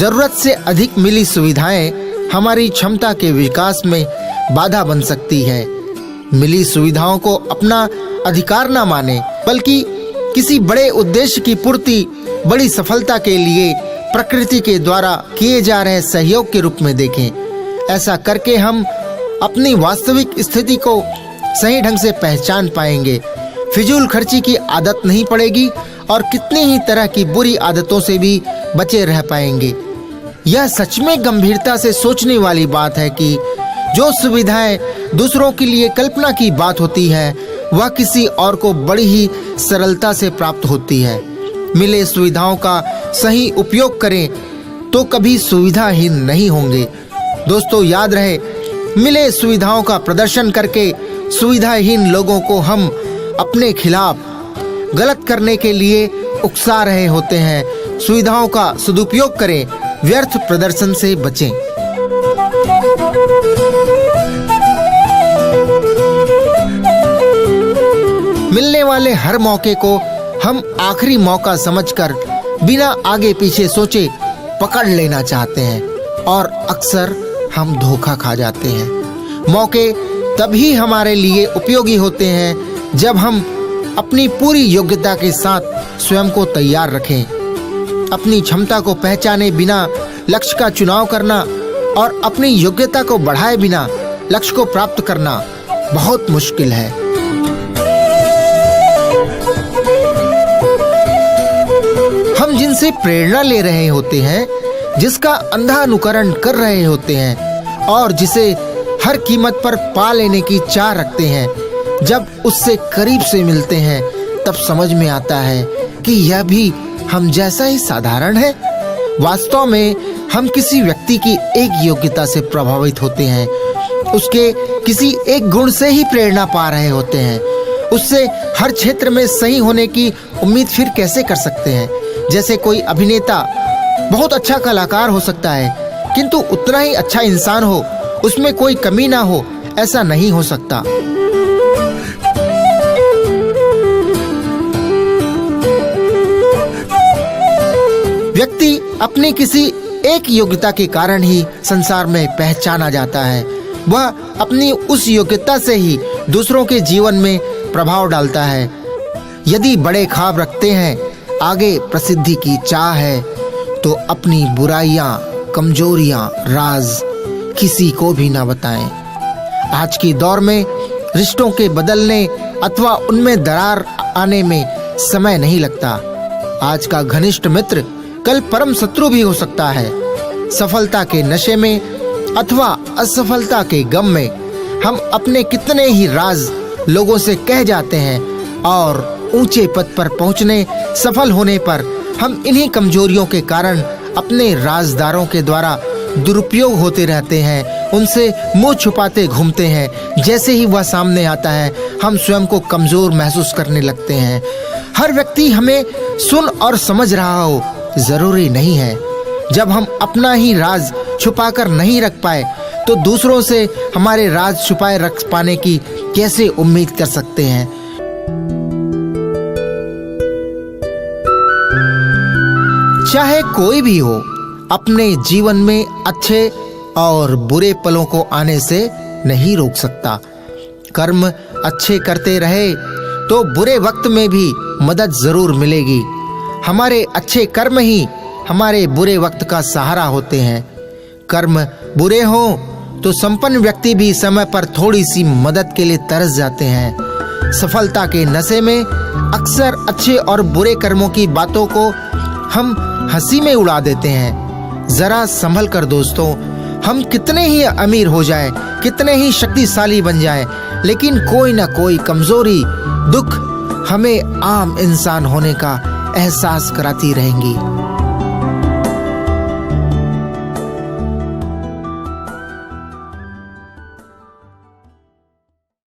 जरूरत से अधिक मिली सुविधाएं हमारी क्षमता के विकास में बाधा बन सकती है। मिली सुविधाओं को अपना अधिकार न माने, बल्कि किसी बड़े उद्देश्य की पूर्ति, बड़ी सफलता के लिए प्रकृति के द्वारा किए जा रहे सहयोग के रूप में देखें। ऐसा करके हम अपनी वास्तविक स्थिति को सही ढंग से पहचान पाएंगे, फिजूल खर्ची की आदत नहीं पड़ेगी और कितनी ही तरह की बुरी आदतों से भी बचे रह पाएंगे। यह सच में गंभीरता से सोचने वाली बात है कि जो सुविधाएं दूसरों के लिए कल्पना की बात होती है, वह किसी और को बड़ी ही सरलता से प्राप्त होती है। मिले सुविधाओं का सही उपयोग करें तो कभी सुविधाहीन नहीं होंगे। दोस्तों, याद रहे, मिले सुविधाओं का प्रदर्शन करके सुविधाहीन लोगों को हम अपने खिलाफ गलत करने के लिए उकसा रहे होते हैं। सुविधाओं का सदुपयोग करें, व्यर्थ प्रदर्शन से बचें। मिलने वाले हर मौके को हम आखिरी मौका समझकर बिना आगे पीछे सोचे पकड़ लेना चाहते हैं और अक्सर हम धोखा खा जाते हैं। मौके तभी हमारे लिए उपयोगी होते हैं जब हम अपनी पूरी योग्यता के साथ स्वयं को तैयार रखें। अपनी क्षमता को पहचाने बिना लक्ष्य का चुनाव करना और अपनी योग्यता को बढ़ाए बिना लक्ष्य को प्राप्त करना बहुत मुश्किल है। हम जिनसे प्रेरणा ले रहे होते हैं, जिसका अंधा अनुकरण कर रहे होते हैं और जिसे हर कीमत पर पा लेने की चाह रखते हैं, जब उससे करीब से मिलते हैं तब समझ में आता है कि यह भी हम जैसा ही साधारण है। वास्तव में हम किसी व्यक्ति की एक योग्यता से प्रभावित होते हैं, उसके किसी एक गुण से ही प्रेरणा पा रहे होते हैं। उससे हर क्षेत्र में सही होने की उम्मीद फिर कैसे कर सकते हैं? जैसे कोई अभिनेता बहुत अच्छा कलाकार हो सकता है, किंतु उतना ही अच्छा इंसान हो, उसमें कोई कमी ना हो, ऐसा नहीं हो सकता। व्यक्ति अपनी किसी एक योग्यता के कारण ही संसार में पहचाना जाता है। वह अपनी उस योग्यता से ही दूसरों के जीवन में प्रभाव डालता है। यदि बड़े ख्वाब रखते हैं, आगे प्रसिद्धि की चाह है, तो अपनी बुराइयां, कमजोरियां, राज किसी को भी ना बताएं। आज की दौर में रिश्तों के बदलने अथवा उनमें दरार आने में समय नहीं लगता। आज का घनिष्ठ मित्र कल परम शत्रु भी हो सकता है। सफलता के नशे में अथवा असफलता के गम में हम अपने कितने ही राज लोगों से कह जाते हैं और ऊंचे पद पर पहुंचने, सफल होने पर हम इन्हीं कमजोरियों के कारण अपने राजदारों के द्वारा दुरुपयोग होते रहते हैं। उनसे मुंह छुपाते घूमते हैं। जैसे ही वह सामने आता है, हम स्वयं को कमजोर महसूस करने लगते हैं। हर व्यक्ति हमें सुन और समझ रहा हो जरूरी नहीं है। जब हम अपना ही राज छुपाकर नहीं रख पाए, तो दूसरों से हमारे राज छुपाए रख पाने की कैसे उम्मीद कर सकते हैं? चाहे कोई भी हो, अपने जीवन में अच्छे और बुरे पलों को आने से नहीं रोक सकता। कर्म अच्छे करते रहे तो बुरे वक्त में भी मदद जरूर मिलेगी। हमारे अच्छे कर्म ही हमारे बुरे वक्त का सहारा होते हैं। कर्म बुरे हों तो संपन्न व्यक्ति भी समय पर थोड़ी सी मदद के लिए तरस जाते हैं। सफलता के नशे में अक्सर अच्छे और बुरे कर्मों की बातों को हम हंसी में उड़ा देते हैं। जरा संभल कर दोस्तों, हम कितने ही अमीर हो जाएं, कितने ही शक्तिशाली बन जाएं, लेकिन कोई ना कोई कमजोरी, दुख हमें आम इंसान होने का एहसास कराती रहेंगी।